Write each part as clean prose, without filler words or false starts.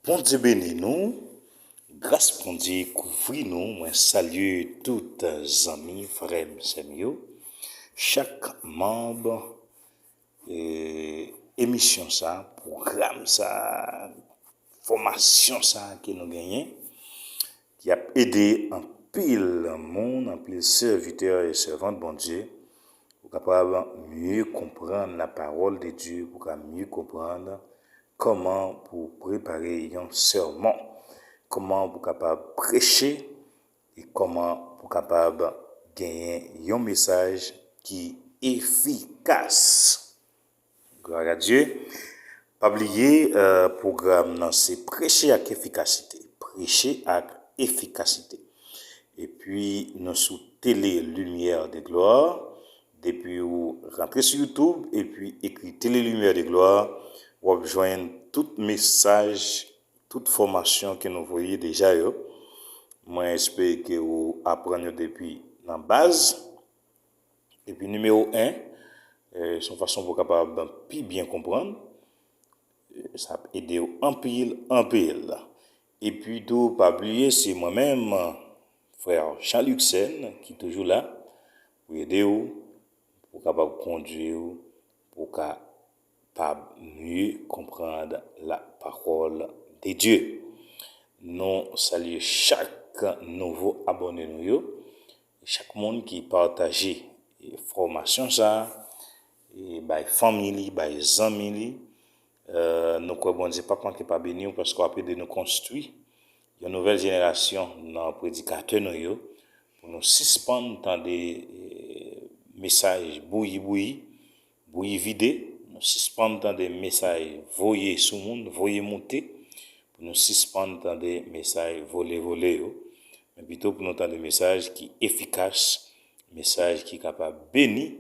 Bon Dieu béni nous, grâce bon Dieu couvrir nous, moi salue toutes amis, frères, sœurs, chaque membre émission ça, programme ça, formation ça que nous gagnons, qui a aidé un pile monde, un pile serviteurs et servantes bon Dieu, pour capable mieux comprendre la parole de Dieu, pour mieux comprendre comment pour préparer un sermon, comment pour capable prêcher et comment pour capable gagner un message qui est efficace. Gloire à Dieu. Pas oublier programme non, c'est prêcher avec efficacité, prêcher avec efficacité. Et puis nous sous télé Lumière de Gloire, depuis vous rentrez sur YouTube et puis écrit Télé Lumière de Gloire, vous rejoindre tout message, toute formation que nous voyons déjà yo. Moi j'espère que vous apprenez depuis la base. Et puis numéro 1, son façon pour capable plus bien comprendre, ça a aidé en pile. Et puis tout pas oublier c'est moi-même frère Jean-Luc Sen qui est toujours là pour aider vous, pour capable conduire pour capable mieux comprendre la parole de Dieu. Nous saluons chaque nouveau abonné nous, chaque monde qui partage formation ça et by family, by amis. Nous croyons bon Dieu pas qui pas béni parce qu'on a de nous construire une nouvelle génération dans prédicateur nous pour nous suspendre dans des messages bouillis vidés, nous suspendre dans des messages voyés sous monde, voyés monter, pour nous suspendre dans des messages volés, mais plutôt pour nous dans des messages qui efficaces, messages qui capable bénir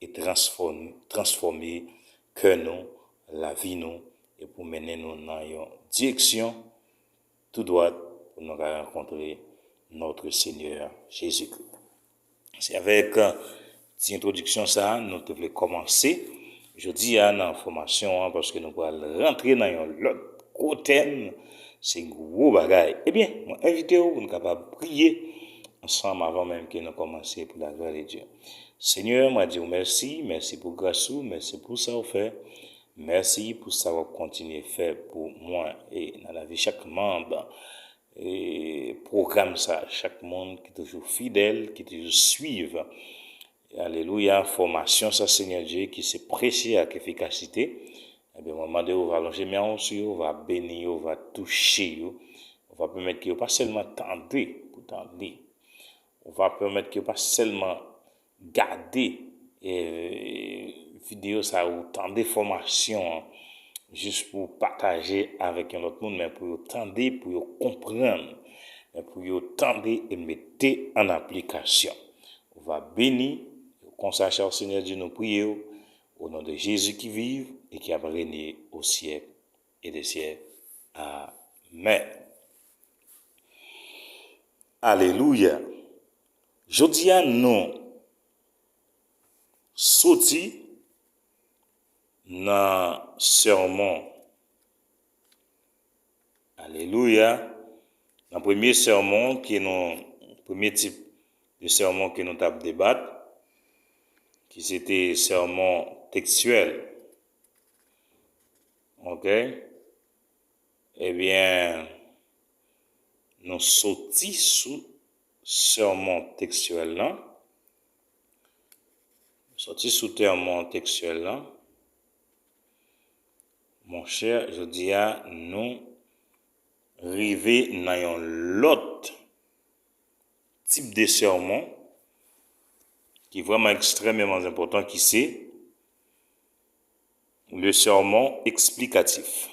et transformer cœur nous, la vie nous et pour mener nous dans une direction tout droit pour nous rencontrer notre Seigneur Jésus-Christ. C'est avec cette introduction ça nous devons commencer. Je dis à la formation parce que nous allons rentrer dans un autre gros thème, c'est un gros bagage. Eh bien, moi invité vous pour nous capable prier ensemble avant même que nous commencions pour la gloire de Dieu. Seigneur, moi dis merci pour grâce, merci pour ça vous fait. Merci pour ça vous continuer faire pour moi et dans la vie chaque membre et programme ça, chaque monde qui est toujours fidèle, qui toujours suivre. Alléluia, formation ça Seigneur Dieu qui s'est prêché avec efficacité. Et bien, au moment de on va allonger main sur, on va bénir, on va toucher, on va permettre que pas seulement tendre pour tendre. On va permettre que pas seulement garder vidéo ça ou tant de formations juste pour partager avec un autre monde, mais pour tendre, pour comprendre, mais pour tendre et mettre en application. On va bénir, consacrer au Seigneur Dieu, nous prions au nom de Jésus qui vit et qui a régné au siècle et des siècles. Amen. Alléluia. Jodi a nous sorti dans sermon. Alléluia. Dans le premier sermon premier type de sermon que nous avons débattu, qui c'était sermon textuel. OK? Eh bien, nous sortis sous sermon textuel là. Sorti sous sermon textuel là. Mon cher, je dis à nous arriver dans l'autre type de sermon qui est vraiment extrêmement important, qui c'est le sermon explicatif.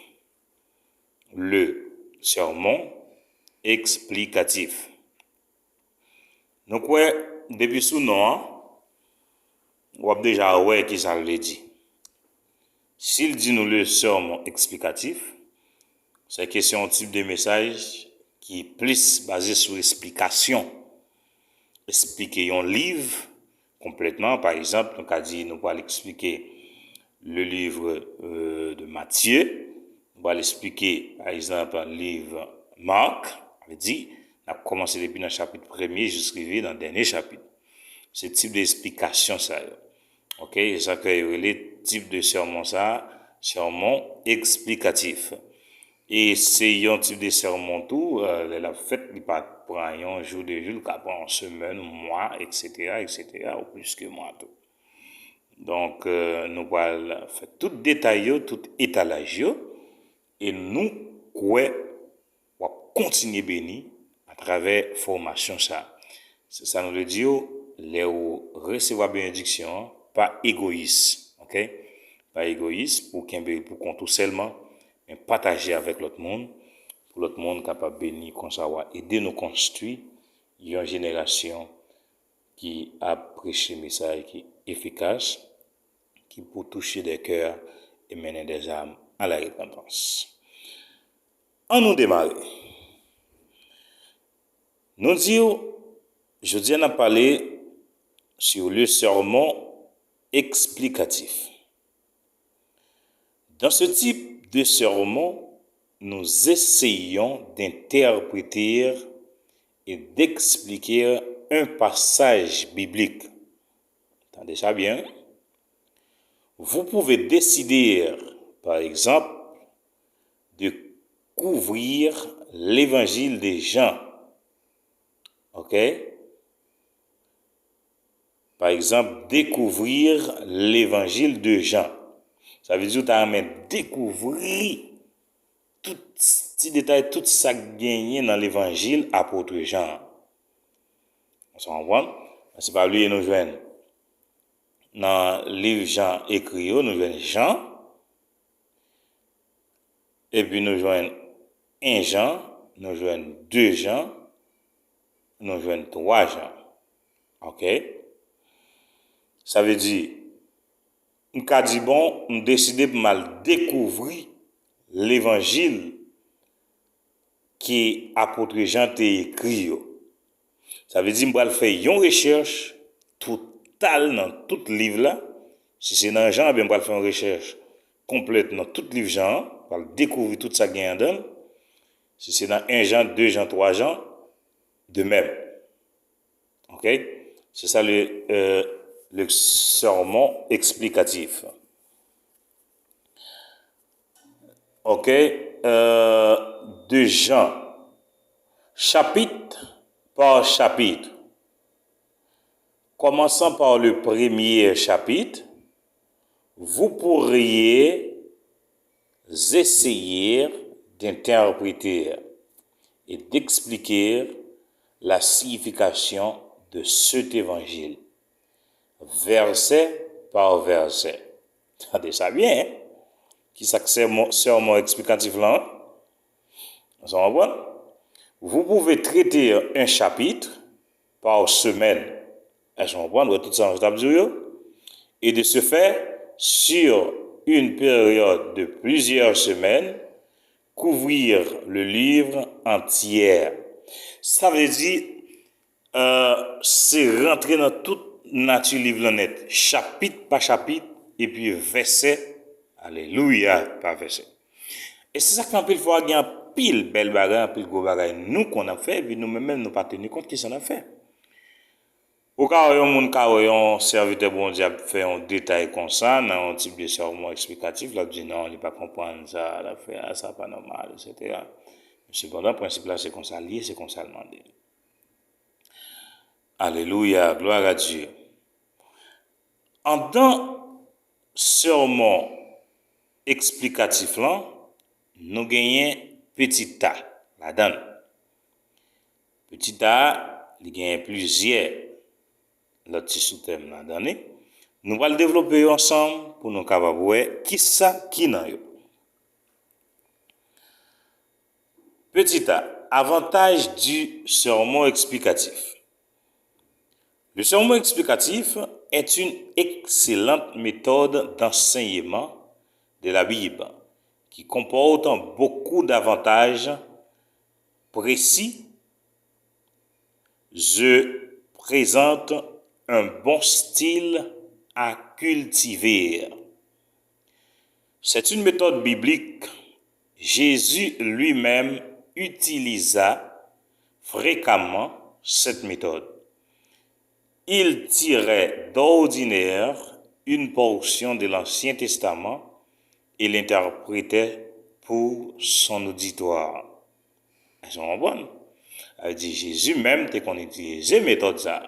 Le sermon explicatif. Donc, ouais, depuis ce nom, on a déjà ouais qui ça le dit. S'il dit nous le sermon explicatif, c'est question un type de message qui est plus basé sur l'explication. Expliquer un livre complètement, par exemple, on a dit nous allons expliquer le livre de Matthieu. On va l'expliquer, par exemple, dans le livre Marc, on dit, on a commencé depuis dans le chapitre 1er jusqu'à dans le dernier chapitre. Ce type d'explication, ça. Ok, c'est ça que les types de sermon, ça, sermon explicatif. Et c'est un type de sermon tout, la fête, il pas prend un jour de jour, il prend une semaine, un mois, etc., ou plus que mois tout. Donc, nous allons faire tout détail, tout étalage, et nous, quoi, on va continuer béni à travers formation ça. C'est ça nous le dit, les recevoir bénédiction, pas égoïste, ok? Pas égoïste pour qu'on tout seulement, mais partager avec l'autre monde, pour l'autre monde capable de bénir comme ça, aider nous construire une génération qui a prêché un message qui est efficace, qui peut toucher des cœurs et mener des âmes à la repentance. En nous démarrer. Nous disons, je viens à parler sur le sermon explicatif. Dans ce type de sermon, nous essayons d'interpréter et d'expliquer un passage biblique. Entendez ça bien? Vous pouvez décider, par exemple, de couvrir l'évangile des Jean. Ok? Par exemple, découvrir l'évangile de Jean. Ça veut dire que tu as découvrir tout petit détail, tout ça gagné dans l'évangile apôtre Jean. On s'en rend? C'est pas lui nous joignent. Dans le livre Jean écrit, nous joignons Jean. Et puis nous joignons 1 Jean, nous joignons 2 Jean, nous joignons 3 Jean. Ok? Ça veut dire, on a dit bon, on décide de mal découvrir l'évangile qui apôtre Jean t'a écrit. Ça veut dire, on va faire une recherche totale dans tout le livre là. Si c'est dans Jean, on va faire une recherche complète dans tout le livre Jean, on va découvrir tout ça qui est dedans. Si c'est dans 1 Jean, 2 Jean, 3 Jean, de même. Ok? C'est ça le sermon explicatif. Ok? De Jean, chapitre par chapitre. Commençant par le premier chapitre, vous pourriez essayer d'interpréter et d'expliquer la signification de cet évangile, verset par verset. Attendez ça bien, hein? Qui ça que c'est mon sermon explicatif là? Vous pouvez traiter un chapitre par semaine. Est-ce qu'on comprend tout ça et de ce fait, sur une période de plusieurs semaines, couvrir le livre entier. Ça veut dire, c'est rentrer dans toute nature livre net, chapitre par chapitre, et puis verset, alléluia, par verset. Et c'est ça qu'en pile fois, il y a pile belle bagarre, pile gros bagarre, nous qu'on a fait, puis nous-mêmes, nous pas tenir compte qui s'en a fait. Au cas où un serviteur bon Dieu fait un détail comme ça, dans un type de sermon explicatif, là, dit non, il ne pas comprendre ça, la fait ça, pas normal, etc. Cependant, le principe là, c'est comme ça, lié, c'est comme ça demandé. Alléluia, gloire à Dieu. En dans sermon explicatif là, nous gagnons petit a, la donne. Petit a, il gagne plusieurs l'autre sous-thème là donné. Nous allons le développer ensemble pour nous capables voir qui ça qui nan yo. Petit a, avantage du sermon explicatif. Le sermon explicatif est une excellente méthode d'enseignement de la Bible qui comporte beaucoup d'avantages précis. Je présente un bon style à cultiver. C'est une méthode biblique Jésus lui-même utilisa fréquemment cette méthode. Il tirait d'ordinaire une portion de l'Ancien Testament et l'interprétait pour son auditoire. Est-ce qu'on comprend? Elle dit Jésus même dès qu'on utilisait méthode ça.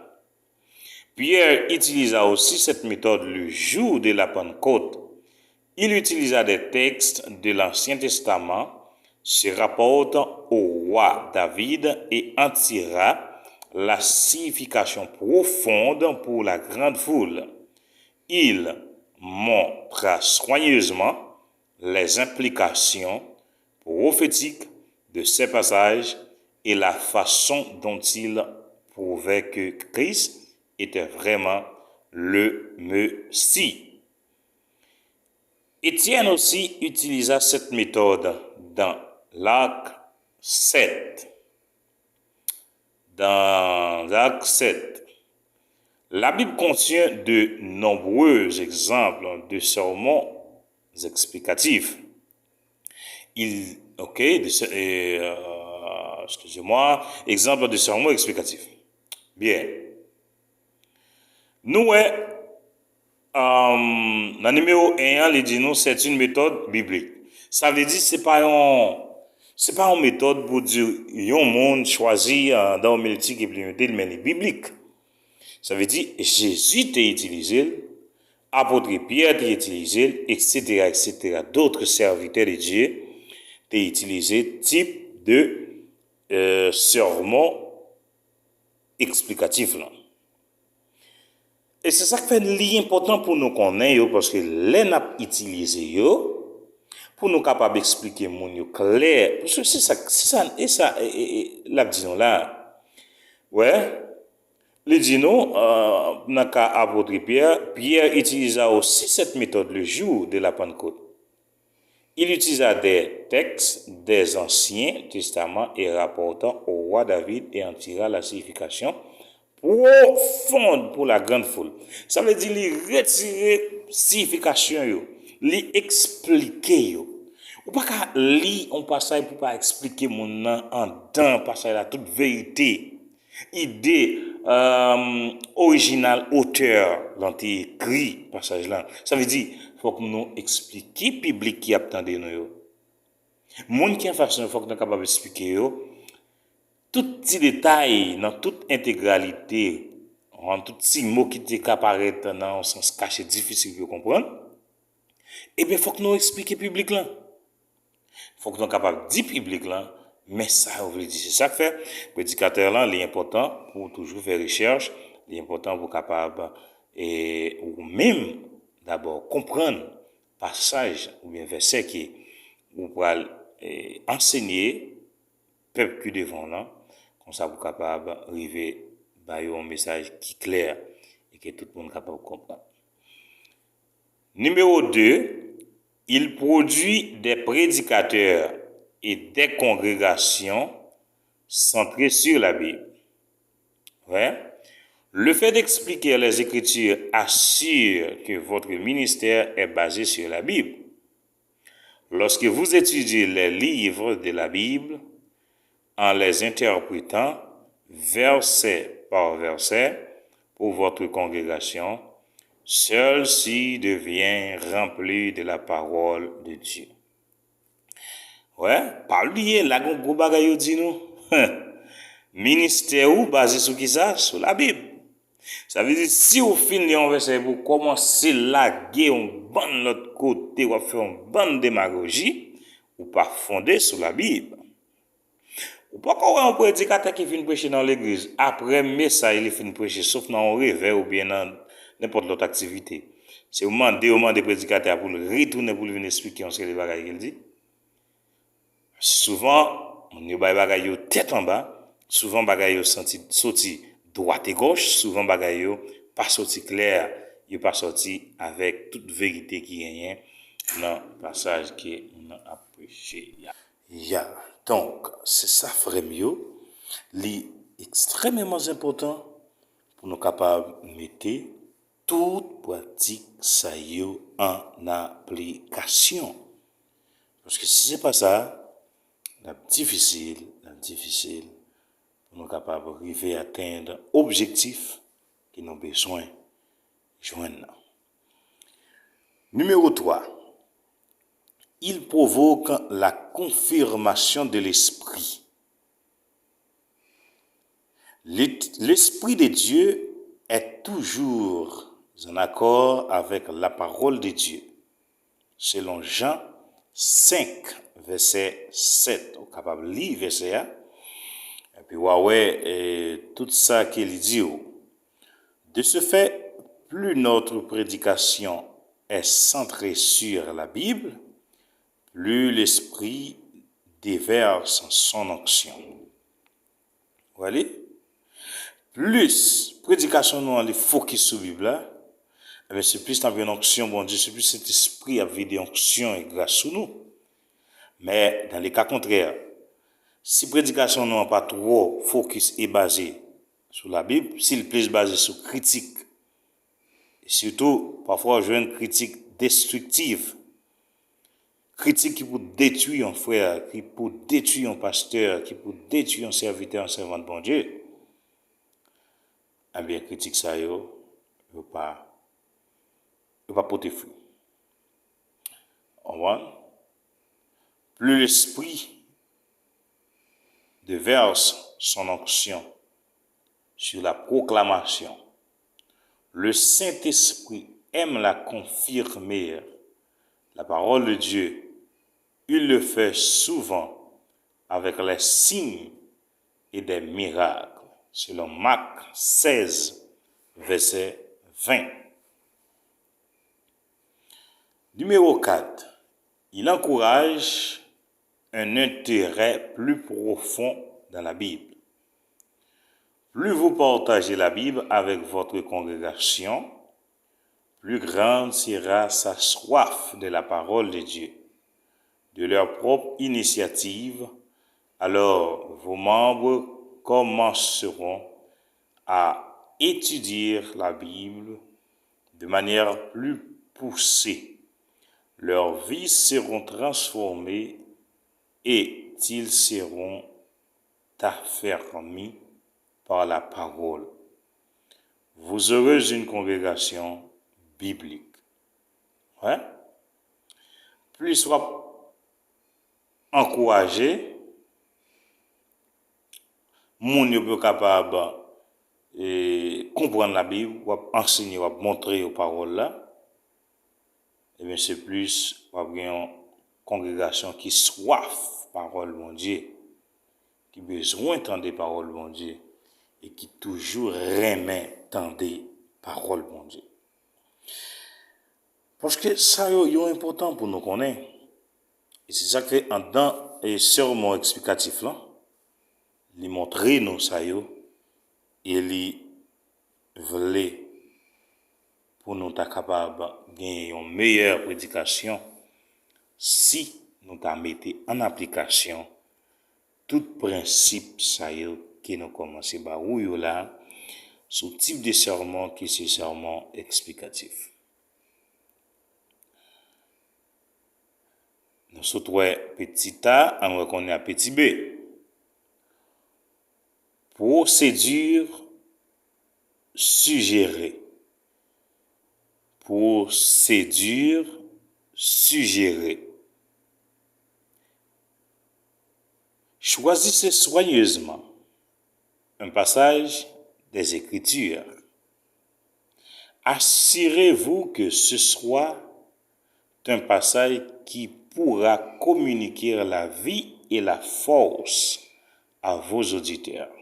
Pierre utilisa aussi cette méthode le jour de la Pentecôte. Il utilisa des textes de l'Ancien Testament se rapportant au roi David et en tira la signification profonde pour la grande foule. Il montra soigneusement les implications prophétiques de ces passages et la façon dont il prouvait que Christ était vraiment le Messie. Étienne aussi utilisa cette méthode dans l'Acte 7. Dans l'Acte 7, la Bible contient de nombreux exemples de sermons explicatifs. Exemple de sermons explicatifs. Bien. Nous, dans numéro 1, il dit nous, c'est une méthode biblique. Ça veut dire c'est pas une méthode pour dire un monde choisi dans un multi implémenté, mais biblique. Ça veut dire Jésus t'a utilisé, apôtre Pierre t'a utilisé, etc., etc. D'autres serviteurs de Dieu t'a utilisé type de sermon explicatif là. Et c'est ça qui fait l'important pour nous connaître parce que les n'a utilisé pour nous capables d'expliquer mon clair parce que c'est ça la disons là. Ouais. Les dinos, dans le cas apôtre Pierre utilisa aussi cette méthode le jour de la Pentecôte. Il utilisa des textes des Anciens Testaments et rapportant au roi David et en tira la signification profonde pour la grande foule. Ça veut dire lui retirer signification, lui expliquer. Ou pas qu'à lire un passage pour pas expliquer mon nom en dedans passage la toute vérité. Idée originale auteur dans écrit passage là. Ça veut dire faut que nous expliquer public qui attendait nous. Monde qui en façon faut que nous capable expliquer tout petit détail dans toute intégralité en tout petit mot qui te apparaît dans un sens caché difficile de comprendre. Et bien faut que nous expliquer public là. Faut que nous capable dire public là. Mais ça, on veut dire, c'est ça que fait. Prédicateur là, il est important pour toujours faire recherche, il est important pour capable ou même d'abord comprendre passage ou bien verset qui ou pour enseigner peuple qui devant là, comme ça vous capable arriver à un message qui est clair et que tout le monde est capable de comprendre. Numéro 2, il produit des prédicateurs et des congrégations centrées sur la Bible. Ouais. Le fait d'expliquer les Écritures assure que votre ministère est basé sur la Bible. Lorsque vous étudiez les livres de la Bible, en les interprétant verset par verset pour votre congrégation, celle-ci devient remplie de la parole de Dieu. Ouais, pas oublier la gros bagaille dit nous. Ministère ou basé sur qui ça? Sur la Bible. Ça veut dire si au fin de un verset pour commencer laguer un bon l'autre côté ou faire une bonne démagogie ou pas fondé sur la Bible. Ou pas qu'on un prédicateur qui vient prêcher dans l'église après message il vient prêcher sauf dans un réveil ou bien dans n'importe l'autre activité. C'est au moment des prédicateurs pour retourner pour venir expliquer on sait les bagages qu'il dit. Souvent, on y a bagay tête en bas, souvent bagay sorti droite et gauche, souvent bagay pas sorti clair, yo pas sorti avec toute vérité qui est dans le passage qui on a prêché. Donc, c'est ça frère mieux, li extrêmement important pour nous capables mettre toute pratique ça yo en application. Parce que si c'est pas ça, c'est difficile pour nous capables d'arriver à atteindre l'objectif que nous avons besoin de joindre. Numéro 3. Il provoque la confirmation de l'esprit. L'esprit de Dieu est toujours en accord avec la parole de Dieu. Selon Jean 5, verset 7. On est capable de lire verset 1. Et puis, tout ça qu'il dit. De ce fait, plus notre prédication est centrée sur la Bible, plus l'Esprit déverse son onction. Vous voyez? Plus prédication nous on focus sur la Bible, c'est plus dans une onction, bon Dieu, c'est plus cet esprit avec des onctions et grâce sur nous. Mais dans les cas contraires, si prédication nous pas trop focus et basée sur la Bible, s'il plus basé sur critique, et surtout parfois je une critique destructive, critique qui peut détruire un frère, qui peut détruire un pasteur, qui peut détruire un serviteur, un servant de bon Dieu, eh bien critique ça yo pas porter fruit. On voit plus l'esprit déverse son onction sur la proclamation. Le Saint-Esprit aime la confirmer. La parole de Dieu, il le fait souvent avec les signes et des miracles. Selon Marc 16, verset 20. Numéro 4. Il encourage un intérêt plus profond dans la Bible. Plus vous partagez la Bible avec votre congrégation, plus grande sera sa soif de la parole de Dieu, de leur propre initiative. Alors vos membres commenceront à étudier la Bible de manière plus poussée. Leurs vies seront transformées et ils seront affermis par la parole. Vous aurez une congrégation biblique. Ouais? Plus soit encouragé, moun yo peut capable et comprendre la Bible, ou enseigner, ou montrer aux paroles là. Et bien c'est plus une congrégation qui soif parole mon Dieu, qui besoin d'entendre des paroles mon Dieu et qui toujours remet tant des paroles mon Dieu. Parce que ça est important pour nous connaître. Et c'est ça que dans et sermon explicatif là, lui montrer nous ça et lui voulait pour nous être capable de gagner une meilleure prédication si nous mettons en application tout principe ça que nous commençons par où là ce type de sermon qui est sermon explicatif. Nous sommes petit A, on reconnaît petit B. Procédure suggérée. Procédure suggérée. Choisissez soigneusement un passage des Écritures. Assurez-vous que ce soit un passage qui pourra communiquer la vie et la force à vos auditeurs.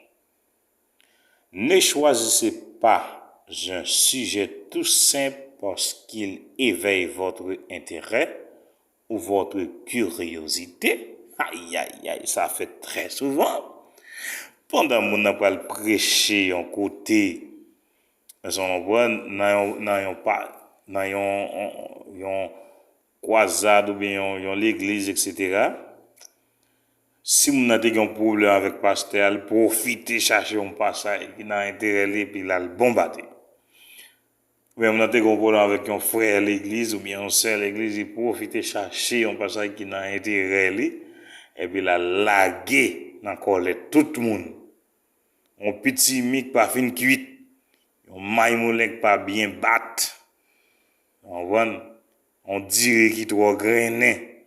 Ne choisissez pas un sujet tout simple parce qu'il éveille votre intérêt ou votre curiosité. Aïe, aïe, aïe, ça fait très souvent. Pendant que nous pas prêcher un côté, dans croisade ou bien l'église, etc. Si vous avez un problème avec le pasteur, profitez chercher un passage qui n'a intérêt puis là le bombarder. même dans tes gros problèmes avec un frère à l'église ou bien un sœur à l'église, il profite chercher un passage qui n'a intérêt li, et puis la laguer dans colère tout le monde. Un petit mic pas fin cuit, un maïmoulek pas bien bat. On dirait qu'il trop grainé.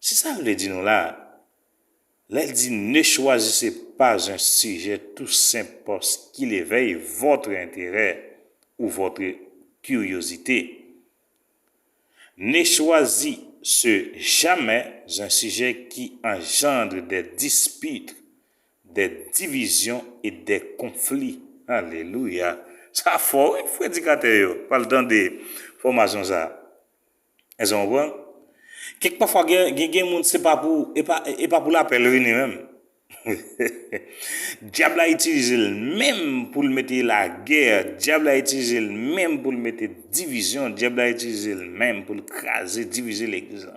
C'est ça que je dis nous là. Là, il dit, ne choisissez pas un sujet tout simple parce qu'il éveille votre intérêt ou votre curiosité. Ne choisissez jamais un sujet qui engendre des disputes, des divisions et des conflits. Alléluia. Ça fort, il faut éducateur, pas le temps de formation ça. Est-ce qu'on voit? Quelque parfois, il y a des gens, c'est pas pour la pèlerine même. Diable a utilisé le même pour le mettre la guerre, diable a utilisé le même pour le mettre division, diable a utilisé le même pour le craser, diviser l'église.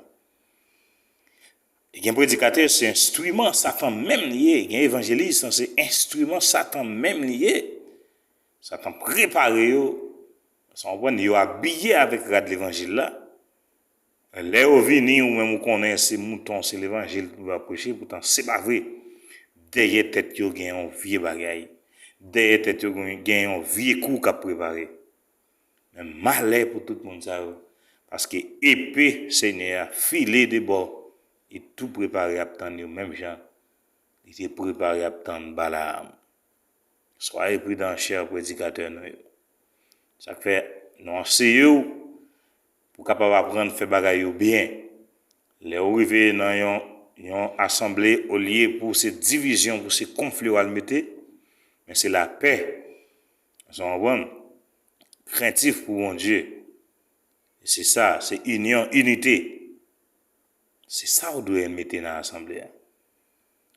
Il y a un prédicateur, c'est instrument Satan même lié. Il y a un évangéliste, c'est instrument Satan même lié. Satan préparé, ils ont habillé avec l'évangile là. Les ovini ou même qu'on est ces moutons, c'est l'évangile qui va prêcher, pourtant c'est pas vrai. Derrière tête yo gen un vieux bagay. Derrière tête yo gen un vieux coup qu'a préparé. Mais malheur pour tout le monde ça. Parce que épée Seigneur filé de bord et tout préparé à attendre même gens. Il était préparé à attendre Balaam. Soyez prudents chers prédicateurs. Ça fait nous enseignons pour capable apprendre faire bagay yo bien. Les arrivés dans une assemblée au lieu pour ces divisions, pour ces conflits à le mettre, mais c'est la paix. Vous comprenez? Craintif pour mon Dieu. Et c'est ça, c'est union, unité. C'est ça qu'on doit mettre dans l'assemblée.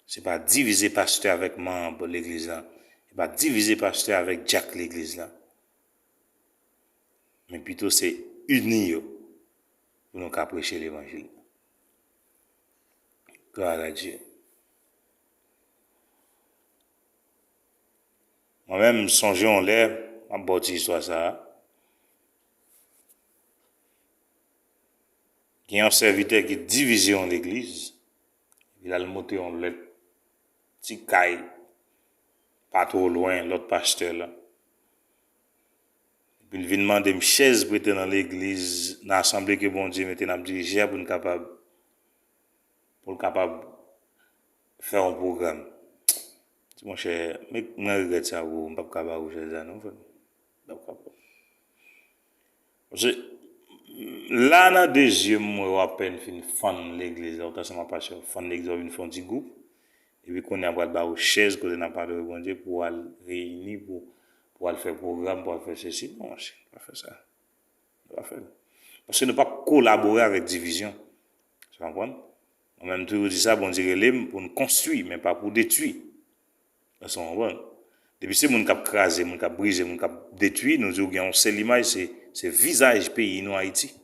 C'est pas diviser pasteur avec membre de l'église là. C'est pas diviser pasteur avec Jack l'église là. Mais plutôt c'est unir pour nous prêcher l'évangile. Gloire à Dieu. Moi-même, songez en l'air, en bâti histoire ça. Il y a un serviteur qui est divisé en l'église. Il a le monté en le petit caille, pas trop loin, l'autre pasteur là. Puis il vient demander une chaise pour être dans l'église, dans l'assemblée que bon Dieu mette dans diriger pour être capable de faire un programme. Mon cher, mais moi regrette ça, je ne peux pas capable de faire ça, non? Parce que là, dans le deuxième mois, à peine fin fan l'église, là, ça m'a pas cher, fan l'église, une fond du groupe, et puis qu'on a pas de chaise, qu'on n'a pas de bon Dieu pour aller réunir, pour aller faire programme, pour aller faire ceci. Non, je ne pas faire ça. Pas faire. Parce que ne pas collaborer avec division. Tu comprends? En même temps, je dis ça, bon Dieu, pour nous construire, mais pas pour détruire. Tu comprends? Depuis que nous avons crasé, nous avons brisé, nous avons détruit, nous avons c'est l'image, c'est visage pays, nous Haïti.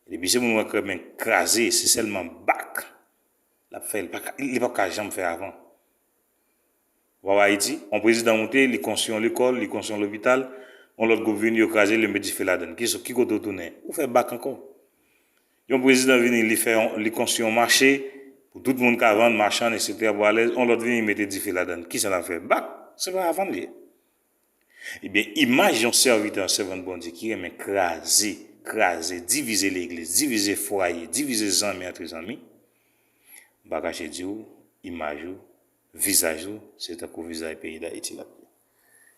Depuis que nous avons crasé, c'est seulement bac. Il n'est pas jamais faire avant. Vous Haïti, un président monté, il construit l'école, il construit l'hôpital, on l'autre gouvernement, il crasé, le médecin fait la donne. Qui compte retourner? Ou fait bac encore? Un président vient, il construit un marché, pour tout le monde qui a vendu marchand, etc. On l'autre vient, il met des fait la donne. Qui ça l'a fait? Bac. C'est pas avant lui. Eh bien, imagine un serviteur, un servant de bon Dieu qui aime craser, diviser l'église, diviser foyer, diviser les amis entre les amis. Bagage Dieu, image, visage, c'est un coup visage pays d'Haïti là.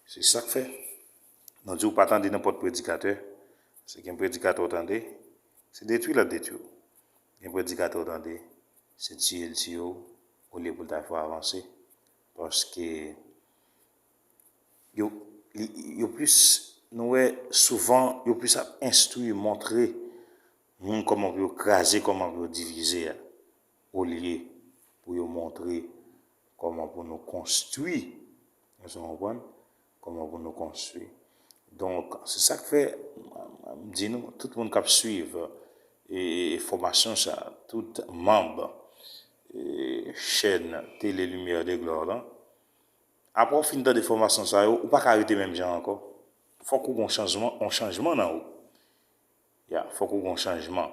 C'est ça que fait. Donc, Dieu pas attendre n'importe prédicateur. C'est qu'un prédicateur attendait, c'est détruire la détruire. Un prédicateur attendait, c'est tuer le tuyau au lieu pour faire avancer. Parce que yo plus nous souvent yo plus instruire montrer comment on peut craser, comment on peut diviser au lieu pour yo montrer comment pour nous construire. Vous comprenez? Comment pour nous construire. Donc c'est ça que fait dit nous tout le monde qui suivre et formation ça tout membre chaîne Télé Lumière de Gloire là. Après fin de formation ça ou pas arrêter même gens encore. faut qu'on ait un changement dans haut. Faut qu'on ait un changement.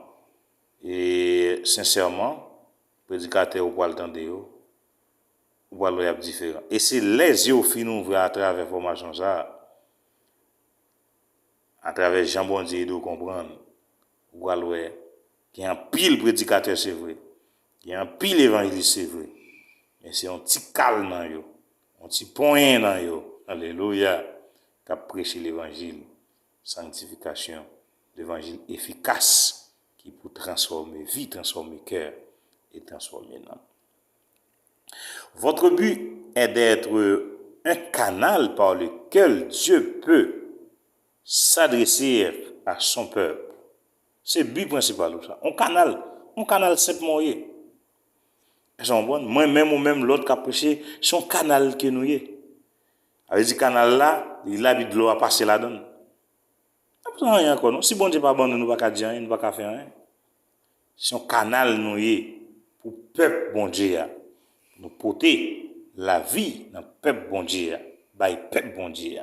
Et sincèrement, prédicateur ou pas le temps de yo, ou pas le différent. Et c'est les yeux qui nous ouvrent à travers la formation ça, à travers Jean Bondier de comprendre, ou pas le qu'il y a un pile prédicateur c'est vrai, il y a un pile évangéliste c'est vrai. Mais c'est un petit calme dans yo, un petit point dans yo. Alléluia. Qui a prêché l'évangile, sanctification, l'évangile efficace qui peut transformer vie, transformer cœur et transformer l'âme. Votre but est d'être un canal par lequel Dieu peut s'adresser à son peuple. C'est le but principal de ça. Un canal simplement. Moi-même ou même l'autre qui a prêché, c'est un canal que nous y. Avec ce canal là, il a de l'eau à passer là-dedans. Rien encore. Si bon Dieu pas bon, nous ne pas dire rien, nous ne pas faire rien. C'est un canal nous y pour le peuple bon Dieu. Nous porter la vie dans le peuple bon Dieu. Peuple bon Dieu.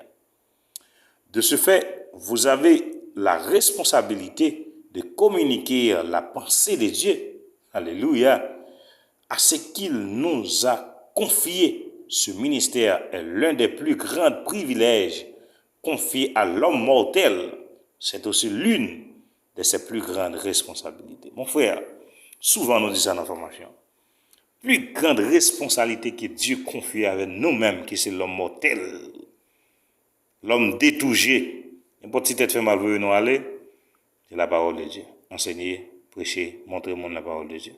De ce fait, vous avez la responsabilité de communiquer la pensée de Dieu. Alléluia. À ce qu'il nous a confié. Ce ministère est l'un des plus grands privilèges confiés à l'homme mortel. C'est aussi l'une de ses plus grandes responsabilités. Mon frère, souvent nous disons ça dans la formation. Plus grande responsabilité que Dieu confie avec nous-mêmes, que c'est l'homme mortel, l'homme détougé. N'importe qui tête fait mal, vous nous aller, c'est la parole de Dieu. Enseigner, prêcher, montrer au monde la parole de Dieu.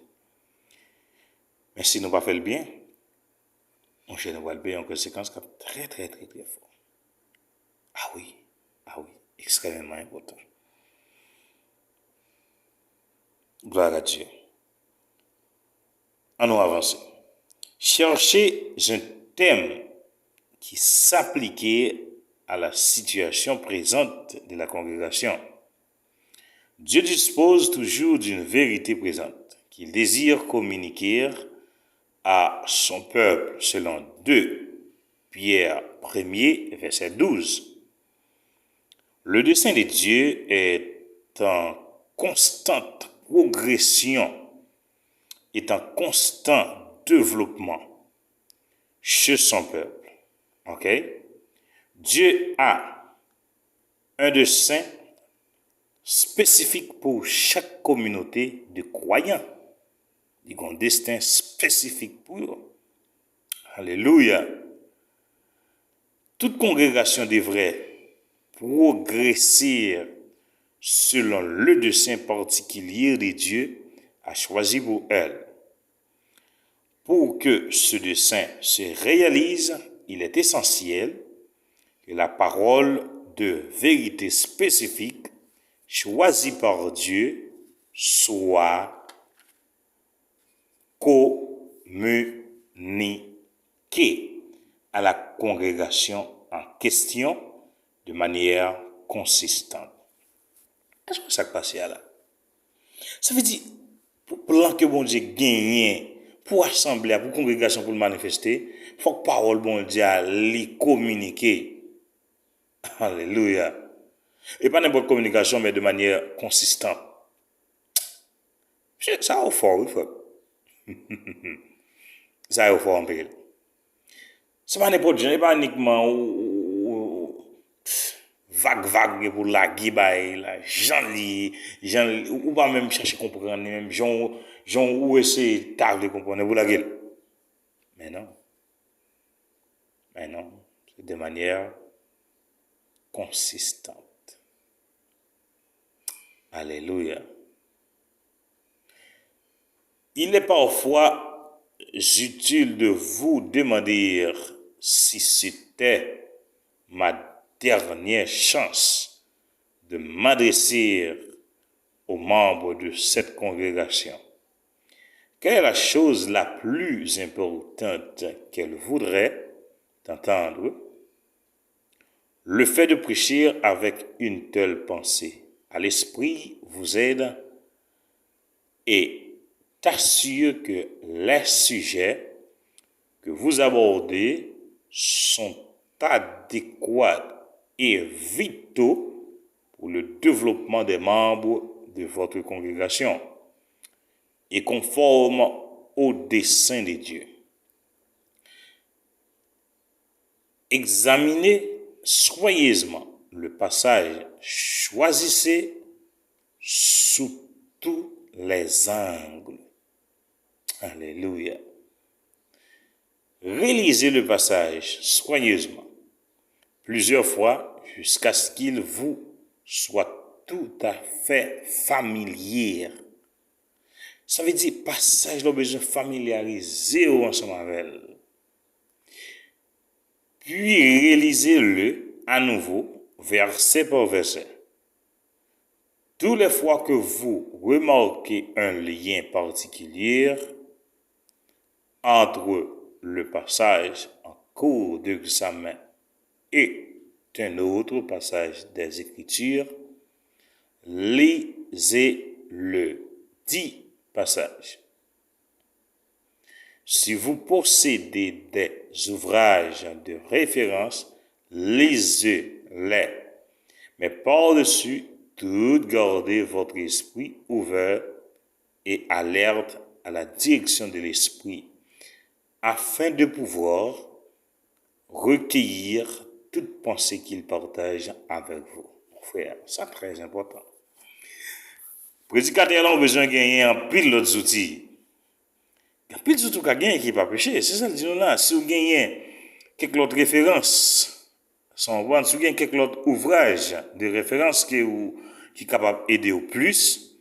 Mais si nous ne pas fait le bien, on cherche à le bien en conséquence très, très, très, très fort. Ah oui, extrêmement important. Gloire à Dieu. Allons avancer. Cherchez un thème qui s'appliquait à la situation présente de la congrégation. Dieu dispose toujours d'une vérité présente qu'il désire communiquer à son peuple selon 2 Pierre 1er, verset 12. Le dessein de Dieu est en constante progression, est en constant développement chez son peuple. Ok? Dieu a un dessein spécifique pour chaque communauté de croyants. Il y a un destin spécifique pour eux. Alléluia. Toute congrégation devrait progresser selon le dessein particulier de Dieu a choisi pour elle. Pour que ce dessein se réalise, il est essentiel que la parole de vérité spécifique choisie par Dieu soit communiquée à la congrégation en question de manière consistante. Qu'est-ce que ça passe là? Ça veut dire, pour plan que bon Dieu gagne, pour assembler, pour congrégation, pour le manifester, il faut que parole bon Dieu les communiquer. Alléluia. Et pas n'importe communication, mais de manière consistante. Ça a fort, il faut. Ça a fort en pile. C'est pas n'importe quoi, pas uniquement vague pour la guibaye, la gens ou pas même chercher à comprendre, même gens ou essayer de comprendre pour la gueule. Mais non, c'est de manière consistante. Alléluia. Il est parfois utile de vous demander si c'était ma dernière chance de m'adresser aux membres de cette congrégation. Quelle est la chose la plus importante qu'elle voudrait entendre? Le fait de prêcher avec une telle pensée à l'esprit vous aide et t'assure que les sujets que vous abordez sont adéquats et vitaux pour le développement des membres de votre congrégation et conforme au dessein de Dieu. Examinez soigneusement le passage, choisissez sous tous les angles. Alléluia. Relisez le passage soigneusement, plusieurs fois, jusqu'à ce qu'il vous soit tout à fait familier. Ça veut dire, passage, là, besoin de familiariser ensemble avec elle. Puis, relisez-le à nouveau, verset par verset. Toutes les fois que vous remarquez un lien particulier entre le passage en cours d'examen et un autre passage des Écritures, lisez-le dit passage. Si vous possédez des ouvrages de référence, lisez-les. Mais par-dessus, tout gardez votre esprit ouvert et alerte à la direction de l'esprit, afin de pouvoir recueillir toute pensée qu'il partage avec vous. Mon frère, c'est très important. Prédicateur a besoin de gagner un pile d'autres outils. Un pile d'outils qui a gagné qui n'est pas péché. C'est ça le dit là. Si vous gagnez quelques autres références, si vous gagnez quelques autres ouvrages de références qui sont capables d'aider au plus,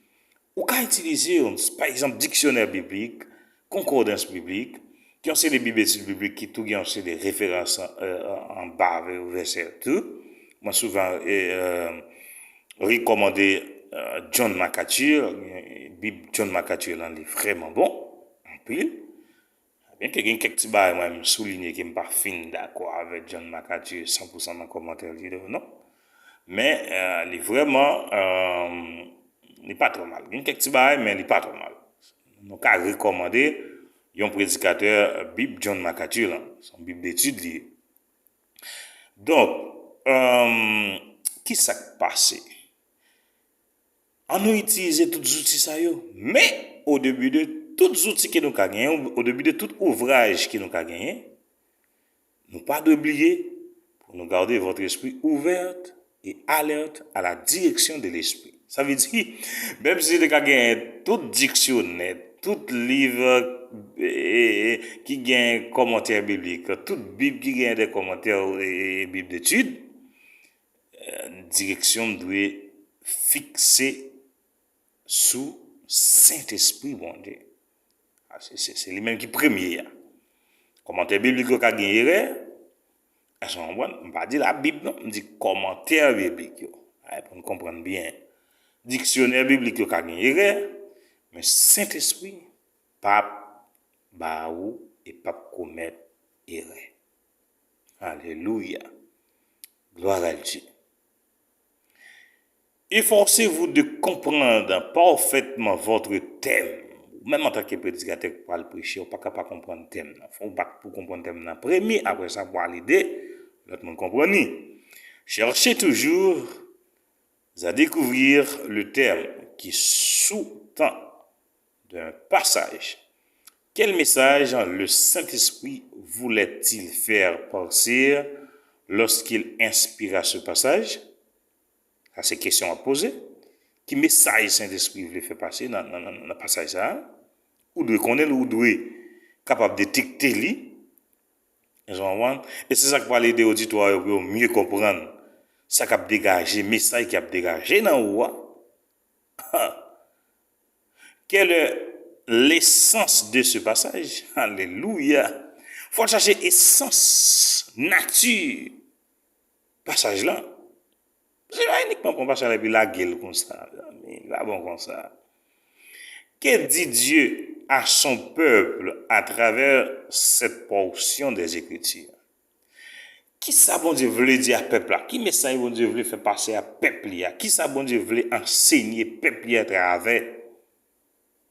vous pouvez utiliser, par exemple, dictionnaire biblique, concordance biblique, qui ont des bibliothèques bibliques qui tout ont des références en bas au verset tout. Moi souvent recommandé John MacArthur, Bible John MacArthur là, il est vraiment bon en pile. Bien que quelques petits bails moi me souligner que me pas fin d'accord avec John MacArthur 100% dans commentaire non. Mais il est vraiment il n'est pas trop mal. Il y a quelques petits bails mais il n'est pas trop mal. Donc à recommander un prédicateur Bible John MacArthur là, son Bible d'études lié. Donc qui s'est passé? On a utilisé tous les outils ça mais au début de tous les outils que nous avons gagnés, au début de tout ouvrage que nous avons gagné, nous pas d'oublier pour nous garder votre esprit ouvert et alerte à la direction de l'esprit. Ça veut dire, même si vous avez gagné tout dictionnaire, tout livre qui gagne commentaires bibliques, toute Bible qui gagne des commentaires et Bible d'études, direction doit fixer sous Saint-Esprit, bon Dieu. C'est lui-même qui est premier. Commentaire biblique qui a gagné, je ne vais pas dire la Bible, non, je dis commentaire biblique. Pour nous comprendre bien. Dictionnaire biblique qui a gagné, mais Saint-Esprit, pas baou et pas commettre erreur. Alléluia. Gloire à Dieu. Efforcez-vous de comprendre parfaitement votre thème. Même en tant que prédicateur pour le prêcher, on n'est pas capable de comprendre le thème. Il faut pour comprendre le thème premier, après ça, pour l'idée, l'autre monde comprendre. Cherchez toujours à découvrir le thème qui sous-tend d'un passage. Quel message le Saint-Esprit voulait-il faire passer lorsqu'il inspira ce passage? Ça, c'est une question à poser. Quel message le Saint-Esprit voulait faire passer dans le passage ça? Ou doit connaître ou doit capable de détecter lui? Et c'est ça qui va aider l'auditoire pour mieux comprendre ça qui a dégagé, le message qui a dégagé dans le Quelle est l'essence de ce passage? Alléluia. Il faut chercher essence, nature. Passage là. C'est pas uniquement pour passer avec la gueule comme ça. Mais là, bon comme ça. Que dit Dieu à son peuple à travers cette portion des Écritures? Qui ça bon Dieu voulait dire à peuple là? Qui message bon Dieu voulait faire passer à peuple là? Qui ça bon Dieu voulait enseigner peuple à travers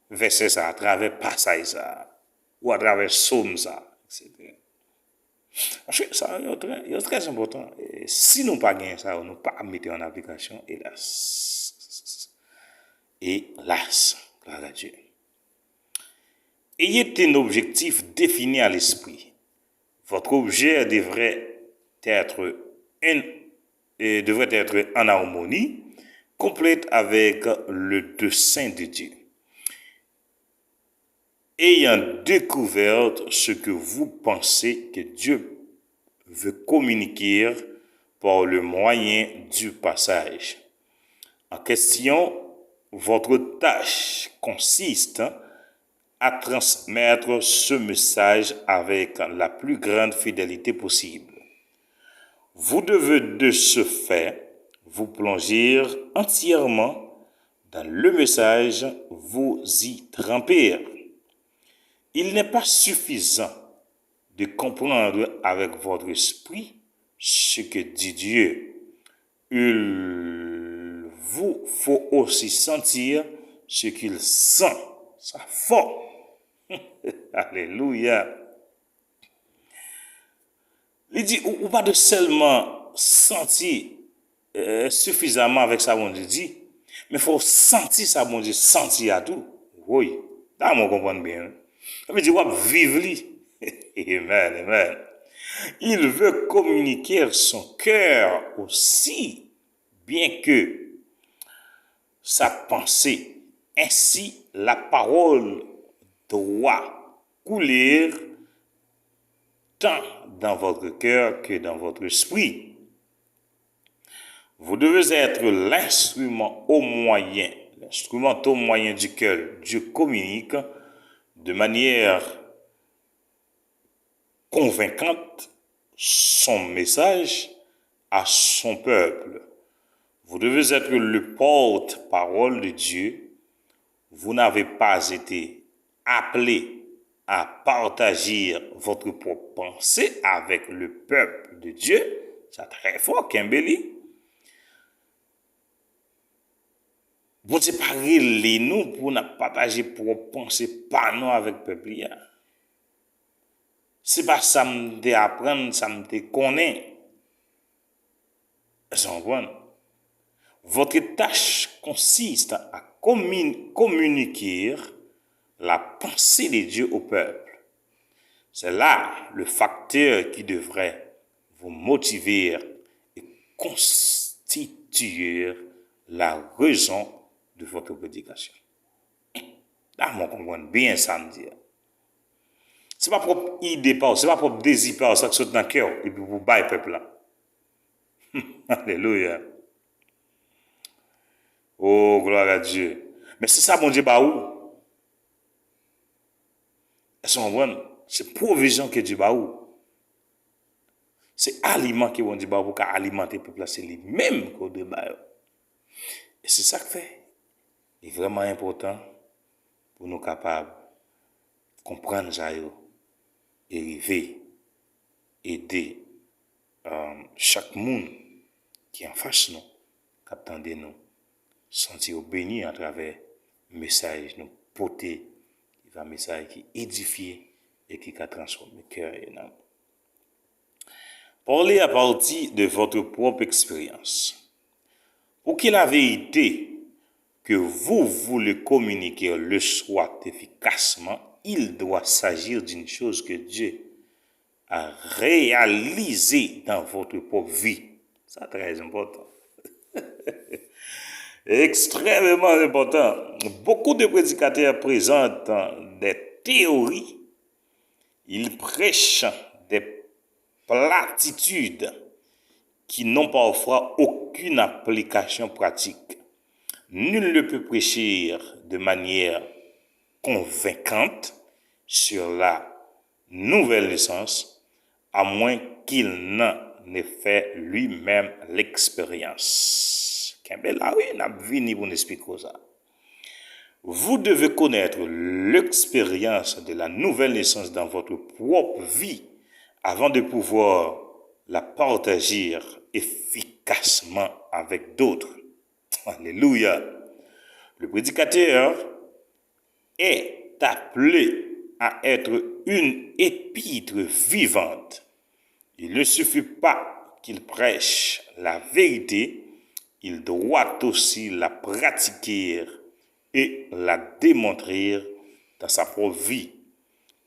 verset ça, à travers passage ça, ou à travers psaume ça, etc. Parce que ça, c'est très important. Et si nous pas gagné ça, nous pas mettre en application, hélas. Hélas, gloire à Dieu. Ayez un objectif défini à l'esprit. Votre objet devrait être en harmonie complète avec le dessein de Dieu. Ayant découvert ce que vous pensez que Dieu veut communiquer par le moyen du passage en question, votre tâche consiste à transmettre ce message avec la plus grande fidélité possible. Vous devez de ce fait vous plonger entièrement dans le message, vous y tremper. Il n'est pas suffisant de comprendre avec votre esprit ce que dit Dieu. Il vous faut aussi sentir ce qu'il sent. Ça fort. Alléluia. Il dit, ou pas de seulement sentir suffisamment avec ça, bon Dieu dit, mais il faut sentir ça, bon Dieu, sentir à tout. Oui, là, on comprend bien. Ça veut dire, on va vivre lui. Amen, amen. Il veut communiquer son cœur aussi, bien que sa pensée. Ainsi, la parole doit couler tant dans votre cœur que dans votre esprit. Vous devez être l'instrument au moyen duquel Dieu communique de manière convaincante son message à son peuple. Vous devez être le porte-parole de Dieu. Vous n'avez pas été appelé à partager votre propre pensée avec le peuple de Dieu. C'est très fort, Kimberly. Bon Dieu pas relé nous pour nous partager propre pensée pas nous avec le peuple. C'est pas ça me apprendre, ça me connaître. Votre tâche consiste à communiquer la pensée de Dieu au peuple. C'est là le facteur qui devrait vous motiver et constituer la raison de votre prédication. Là, on comprend bien ça me dire. C'est pas propre idée, c'est pas propre désir, ça qui saute dans le cœur et puis vous baillez le peuple là. Alléluia. Oh, gloire à Dieu. Mais c'est ça, mon Dieu, bah où? C'est provision que Dieu bah où? C'est aliment que mon Dieu bah où pour alimenter le peuple, c'est lui-même qu'on débat. Et c'est ça que fait. Il est vraiment important pour nous capables de comprendre ça et arriver, aider chaque monde qui est en face de nous, qui attend de nous, sentir béni à travers le message, nous porter un message qui édifie et qui transforme le cœur et l'âme. Parlez à partir de votre propre expérience. Pour que la vérité que vous voulez communiquer le soit efficacement, il doit s'agir d'une chose que Dieu a réalisée dans votre propre vie. C'est très important. Extrêmement important. Beaucoup de prédicateurs présentent des théories. Ils prêchent des platitudes qui n'ont parfois aucune application pratique. Nul ne peut prêcher de manière convaincante sur la nouvelle naissance, à moins qu'il n'en ait fait lui-même l'expérience. Là, oui, on a venu pour nous expliquer ça. Vous devez connaître l'expérience de la nouvelle naissance dans votre propre vie avant de pouvoir la partager efficacement avec d'autres. Alléluia. Le prédicateur est appelé à être une épître vivante Il ne suffit pas qu'il prêche la vérité, il doit aussi la pratiquer et la démontrer dans sa propre vie.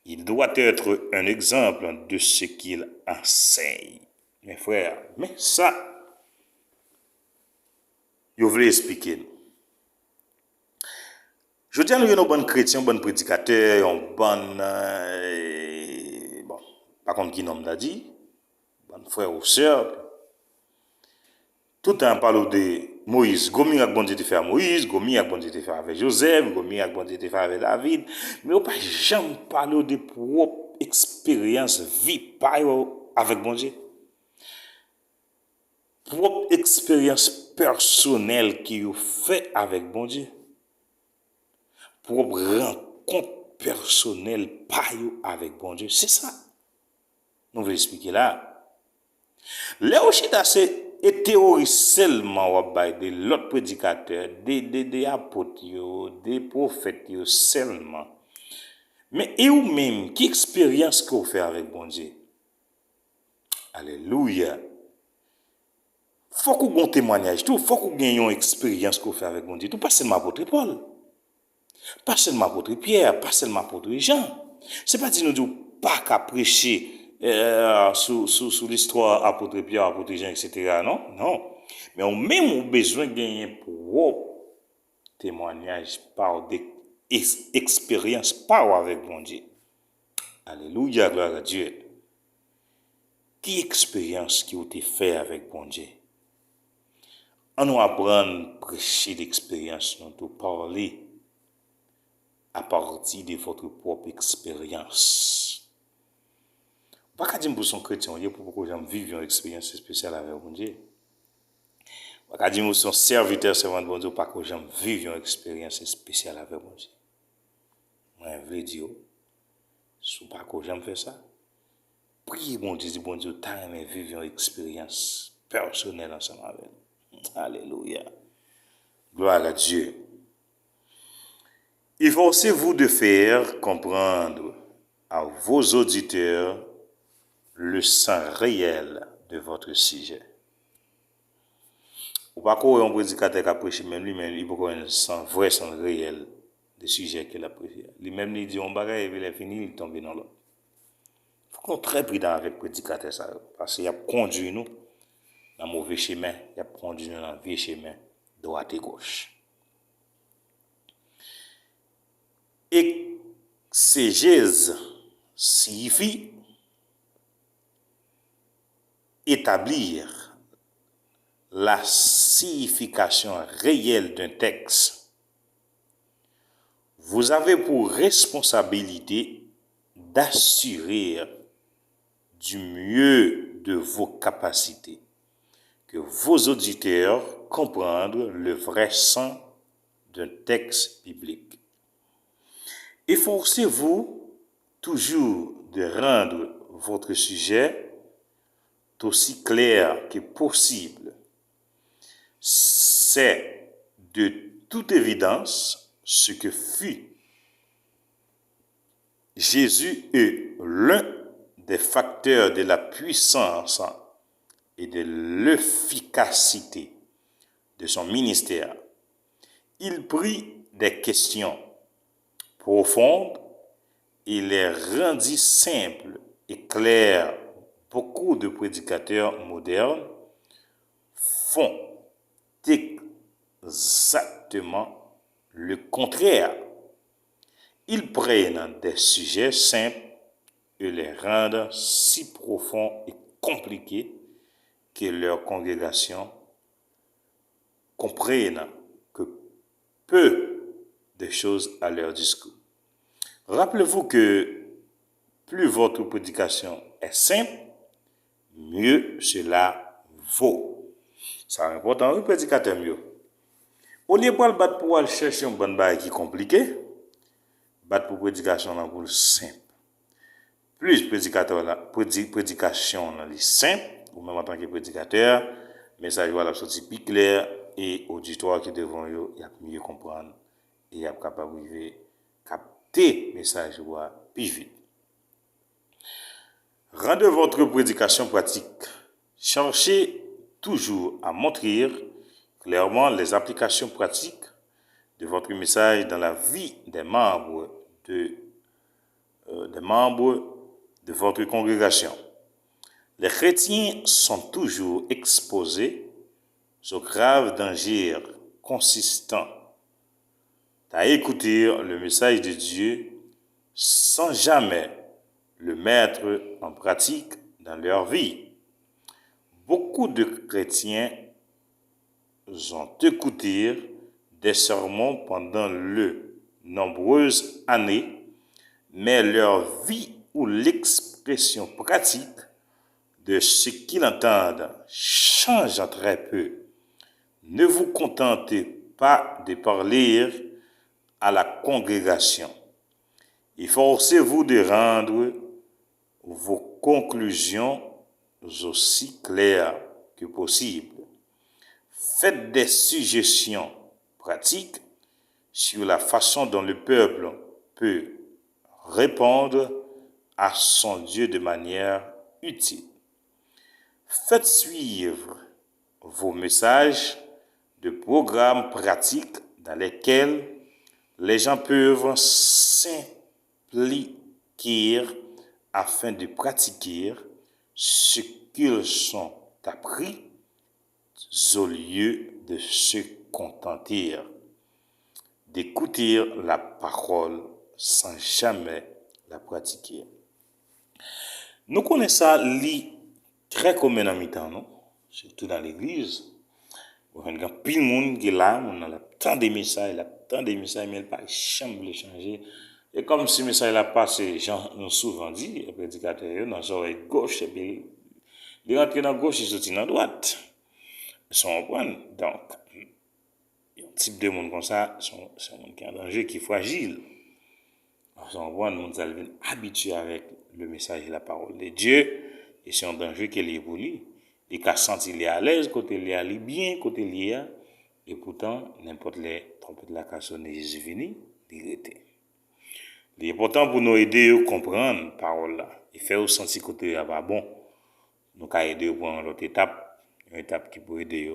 Il doit être un exemple de ce qu'il enseigne. Mes frères, mais ça, je voulais expliquer. Je dis à nous, un bon chrétien, un bon prédicateur, un bon, bon, par contre, qui nomme l'a dit, bon frère ou sœur, tout le temps parle de Moïse. Gomi a bon Dieu te faire Moïse, Gomi a bon Dieu te faire avec Joseph, Gomi a bon Dieu te faire avec David, mais on pas jamais parler de propre expérience vie par avec bon Dieu. Propre expérience personnelle qui vous fait avec bon Dieu. Propre rencontre personnelle par avec bon Dieu. C'est ça. Nous voulons expliquer là. Là aussi, c'est et théorie seulement de l'autre prédicateur, des apôtres, des prophètes seulement. Mais et ou même, qui expérience qu'on fait avec bon Dieu? Alléluia. Faut qu'on ait un témoignage, tout, faut qu'on ait une expérience qu'on fait avec bon Dieu. Tout, pas seulement apôtre Paul, pas seulement apôtre Pierre, pas seulement apôtre Jean. C'est pas dire nous pas qu'à prêcher sous l'histoire apôtre Pierre, apôtre Jean, etc. Non. Mais on même besoin de gagner pour témoignage par des expériences par avec mon Dieu. Alléluia, gloire à Dieu. Qui expérience qui vous été fait avec mon Dieu? On nous apprend à prêcher l'expérience, nous parler à partir de votre propre expérience. Pas dire pour son chrétien, pour que j'aime vivre une expérience spéciale avec mon Dieu. Pas dire pour son serviteur, servant de bon Dieu, pas que j'aime vivre une expérience spéciale avec mon Dieu. Moi, je veux dire, si pas que j'aime faire ça, priez mon Dieu, t'as aimé vivre une expérience personnelle ensemble avec lui. Alléluia. Gloire à Dieu. Efforcez-vous de faire comprendre à vos auditeurs le sens réel de votre sujet. Ou pas qu'on un prédicateur qui a prêché, même lui-même, il peut avoir un sens vrai, sens réel du sujet qu'il a prêché. Lui-même, il dit, on bagaille, il est fini, il tombe dans l'autre. Il faut qu'on soit très prudent avec le prédicateur, ça, parce qu'il a conduit nous dans le mauvais chemin, il a conduit nous dans le vieux chemin, droite et gauche. Exégèse signifie établir la signification réelle d'un texte. Vous avez pour responsabilité d'assurer du mieux de vos capacités que vos auditeurs comprennent le vrai sens d'un texte biblique. Efforcez-vous toujours de rendre votre sujet aussi clair que possible. C'est de toute évidence ce que fut Jésus est l'un des facteurs de la puissance et de l'efficacité de son ministère. Il prit des questions profondes et les rendit simples et claires. Beaucoup de prédicateurs modernes font exactement le contraire. Ils prennent des sujets simples et les rendent si profonds et compliqués que leur congrégation comprenne que peu de choses à leur discours. Rappelez-vous que plus votre prédication est simple, mieux cela vaut. C'est important, un prédicateur mieux. Au lieu de battre pour aller chercher un bon bail qui est compliqué, battre pour prédication pour le simple. Plus prédication est simple, ou même en tant que prédicateur, message va sortir plus clair et auditoire qui devant eux, il y a mieux comprendre et il y a capable de capter message plus vite. Rendez votre prédication pratique. Cherchez toujours à montrer clairement les applications pratiques de votre message dans la vie des membres de votre congrégation. Les chrétiens sont toujours exposés aux graves dangers consistant à écouter le message de Dieu sans jamais le mettre en pratique dans leur vie. Beaucoup de chrétiens ont écouté des sermons pendant de nombreuses années, mais leur vie ou l'expression pratique de ce qu'ils entendent change très peu. Ne vous contentez pas de parler à la congrégation. Efforcez-vous de rendre vos conclusions aussi claires que possible. Faites des suggestions pratiques sur la façon dont le peuple peut répondre à son Dieu de manière utile. Faites suivre vos messages de programmes pratiques dans lesquels les gens peuvent s'impliquer afin de pratiquer ce qu'ils ont appris au lieu de se contenter d'écouter la parole sans jamais la pratiquer. Nous connaissons ça très commun en mi-temps, non? Surtout dans l'église. Il y a pile de monde qui est là, on a tant de messages, mais il pas jamais changer. Et comme si le message là passé, gens ont souvent dit, les prédicateurs, dans l'oreille gauche, et puis ils rentrent dans gauche, ils sortent dans droite. Ils sont en point. Donc, un type de monde comme ça, c'est un monde qui est en danger, qui est fragile. Ils sont en point, nous sommes habitués avec le message et la parole de Dieu, et c'est un danger qu'il est pour lui. Il a senti qu'il est à l'aise, côté il est bien, côté il est, et pourtant, n'importe les trompettes de la cassonne de Jésus venu, il était. Il est important pour nous aider à comprendre la parole là, et faire sentir côté là pas bon. Nous avons aider à prendre l'autre étape, une étape qui peut aider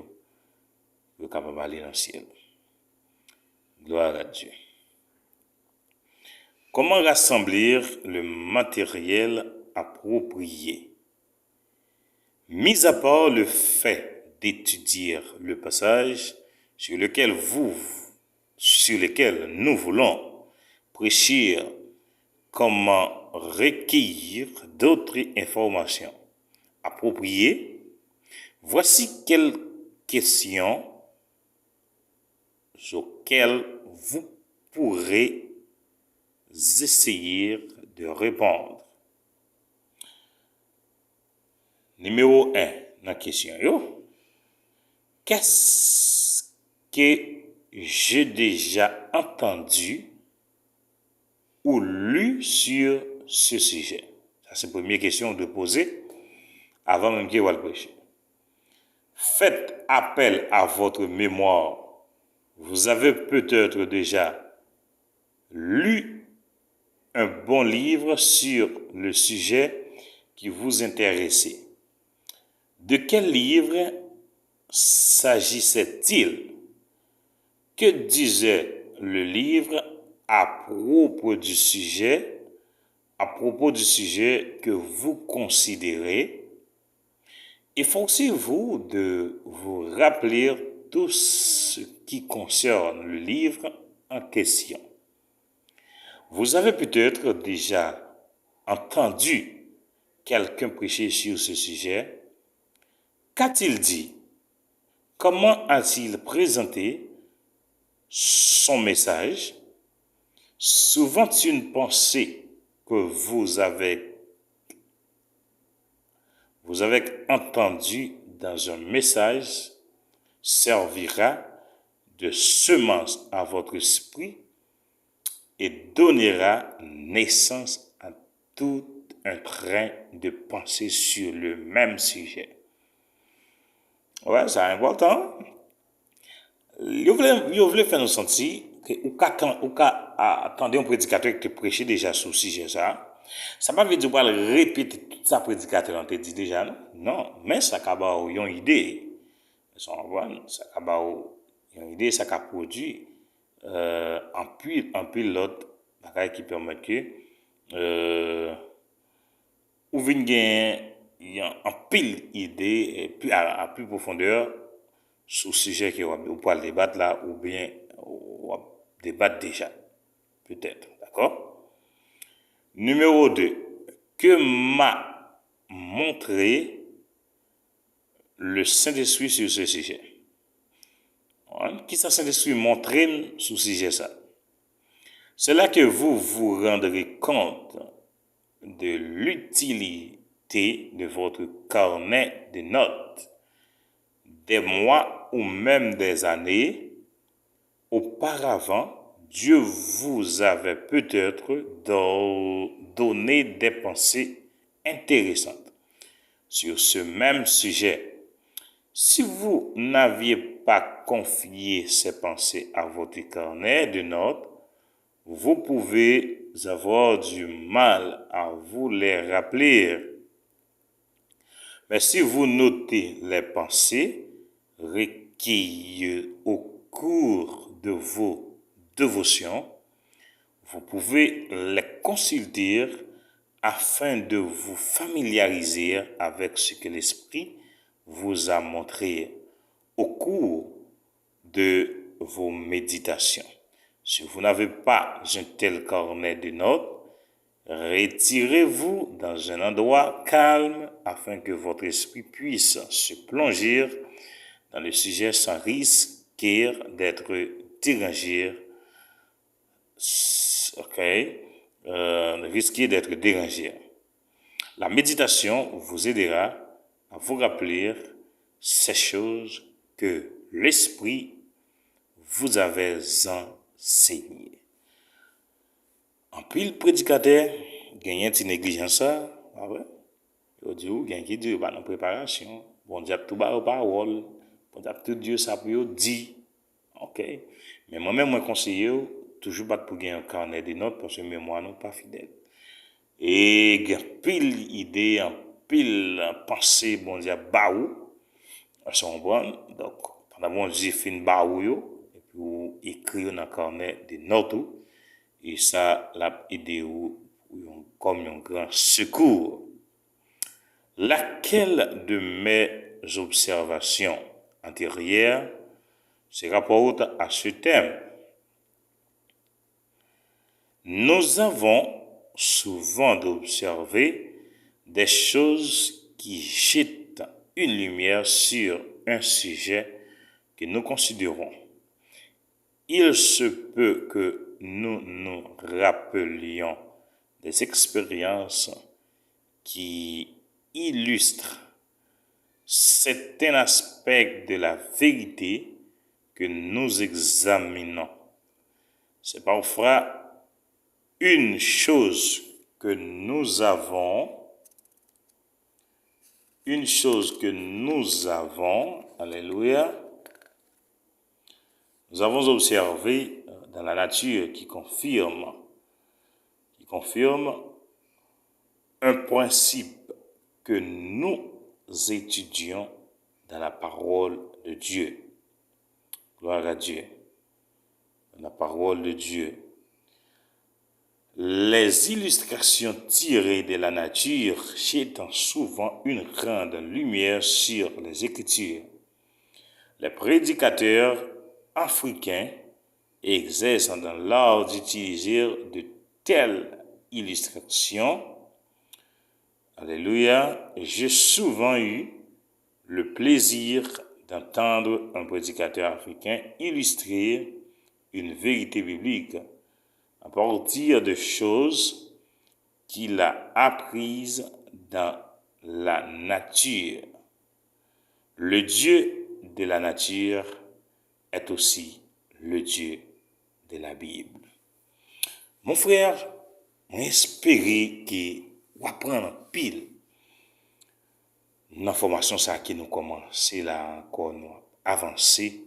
à capable aller dans le ciel. Gloire à Dieu. Comment rassembler le matériel approprié? Mis à part le fait d'étudier le passage sur lequel nous voulons prêcher, comment recueillir d'autres informations appropriées, voici quelques questions auxquelles vous pourrez essayer de répondre. Numéro 1, la question. Qu'est-ce que j'ai déjà entendu ou lu sur ce sujet? Ça, c'est la première question de poser avant même que vous le prêcher. Faites appel à votre mémoire. Vous avez peut-être déjà lu un bon livre sur le sujet qui vous intéressait. De quel livre s'agissait-il? Que disait le livre à propos du sujet que vous considérez? Efforcez-vous de vous rappeler tout ce qui concerne le livre en question. Vous avez peut-être déjà entendu quelqu'un prêcher sur ce sujet. Qu'a-t-il dit? Comment a-t-il présenté son message? Souvent, une pensée que vous avez entendue dans un message servira de semence à votre esprit et donnera naissance à tout un train de pensée sur le même sujet. Ouais, c'est important. Vous voulez faire nous sentir que ou attendez un prédicateur qui prêche déjà sur ce sujet ça. Ça ne veut dire pas répéter tout ça prédicateur on te dit déjà non. Non, mais ça ka ba ou une idée. Ça ka ba ou une idée ça ka produit en pile l'autre bagay qui permet que ou vinn gen en pile idée et puis à plus profondeur sur le sujet que ou pas débattre là ou bien ou débattre déjà peut-être, d'accord? Numéro 2, que m'a montré le Saint-Esprit sur ce sujet. Qui ça Saint-Esprit montré sur ce sujet ça? C'est là que vous vous rendrez compte de l'utilité de votre carnet de notes. Des mois ou même des années auparavant, Dieu vous avait peut-être donné des pensées intéressantes sur ce même sujet. Si vous n'aviez pas confié ces pensées à votre carnet de notes, vous pouvez avoir du mal à vous les rappeler. Mais si vous notez les pensées recueillies au cours de vos dévotions, vous pouvez les consulter afin de vous familiariser avec ce que l'Esprit vous a montré au cours de vos méditations. Si vous n'avez pas un tel carnet de notes, retirez-vous dans un endroit calme afin que votre esprit puisse se plonger dans le sujet sans risquer d'être dérangé. Risquer d'être dérangé. La méditation vous aidera à vous rappeler ces choses que l'esprit vous avait enseignées. En pile prédicateur, gagne une négligence ça, ah ouais. Yo dit ou gagne qui dit pas dans préparation, bon Dieu tout ba parole, bon Dieu tout Dieu ça pour dit. OK. Mais moi-même moi conseiller toujours pas pour gagner un carnet de notes parce que mémoire non pas fidèle. Et gagne pile idée, en pile pensée bon Dieu ba ou sont bonnes. Donc pendant bon Dieu fin ba ou yo et puis ou écrire dans carnet de notes. Et ça l'a aidé comme un grand secours. Laquelle de mes observations antérieures se rapporte à ce thème? Nous avons souvent observé des choses qui jettent une lumière sur un sujet que nous considérons. Il se peut que nous nous rappelions des expériences qui illustrent certains aspects de la vérité que nous examinons. C'est parfois une chose que nous avons, alléluia, nous avons observé dans la nature qui confirme un principe que nous étudions dans la parole de Dieu. Gloire à Dieu. Dans la parole de Dieu. Les illustrations tirées de la nature jettent souvent une grande lumière sur les Écritures. Les prédicateurs africains exercent dans l'art d'utiliser de telles illustrations. Alléluia. J'ai souvent eu le plaisir d'entendre un prédicateur africain illustrer une vérité biblique à partir de choses qu'il a apprises dans la nature. Le Dieu de la nature est aussi le Dieu de la Bible. Mon frère, j'espère que vous apprenez pile l'information ça qui nous commence là encore nous avancer.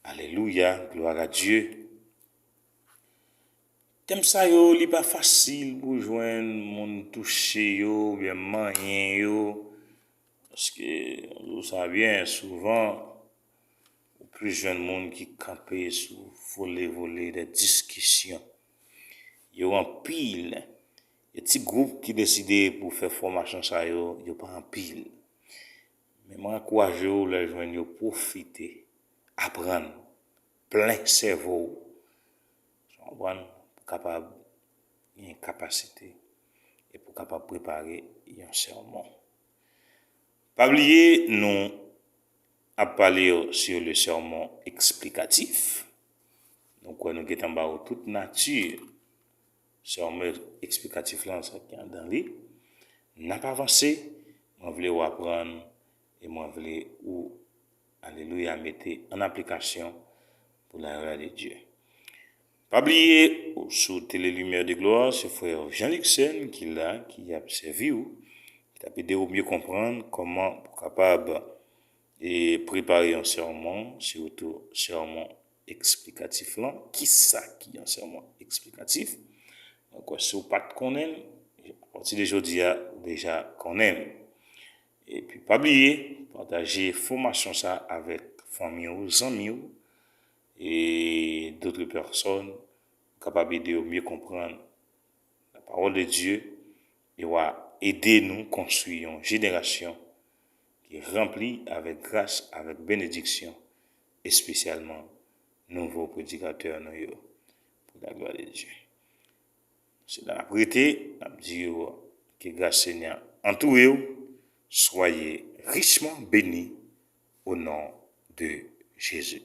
Alléluia, gloire à Dieu. thème ça yo, li pas facile pour joindre mon touché yo, bien moyen yo. Parce que, vous savez bien, souvent, plus jeune monde qui campait sous voler des discussions. Yo en pile. Et petit groupe qui décidé pour faire formation ça yo pas en pile. Mais moi encourage les jeunes yo profiter, apprendre plein cerveau. Pour capable une capacité et pour capable préparer un sermon. Pas oublier nous à parler sur le sermon explicatif. Donc nous avons ba toute nature sermon explicatif là ça qui est dans lui. N'a pas avancé, moi voulais apprendre et moi voulais ou alléluia mettre en application pour la gloire de Dieu. Pas oublier sous Télé Lumière de Gloire, ce frère Jean-Luc Sen qui a servi ou qui a aidé au mieux comprendre comment pour capable et préparer un sermon, surtout sermon explicatif là. Qui ça qui est un sermon explicatif? Donc si vous pas connaître, à partir d'aujourd'hui déjà connaître. Et puis pas oublier partager formation ça avec famille ou amis et d'autres personnes capables de mieux comprendre la parole de Dieu et va aider nous construire une génération qui est remplie avec grâce, avec bénédiction et spécialement nouveaux prédicateurs pour la gloire de Dieu. C'est dans la prière, on dit que grâce Seigneur entourez, soyez richement bénis au nom de Jésus.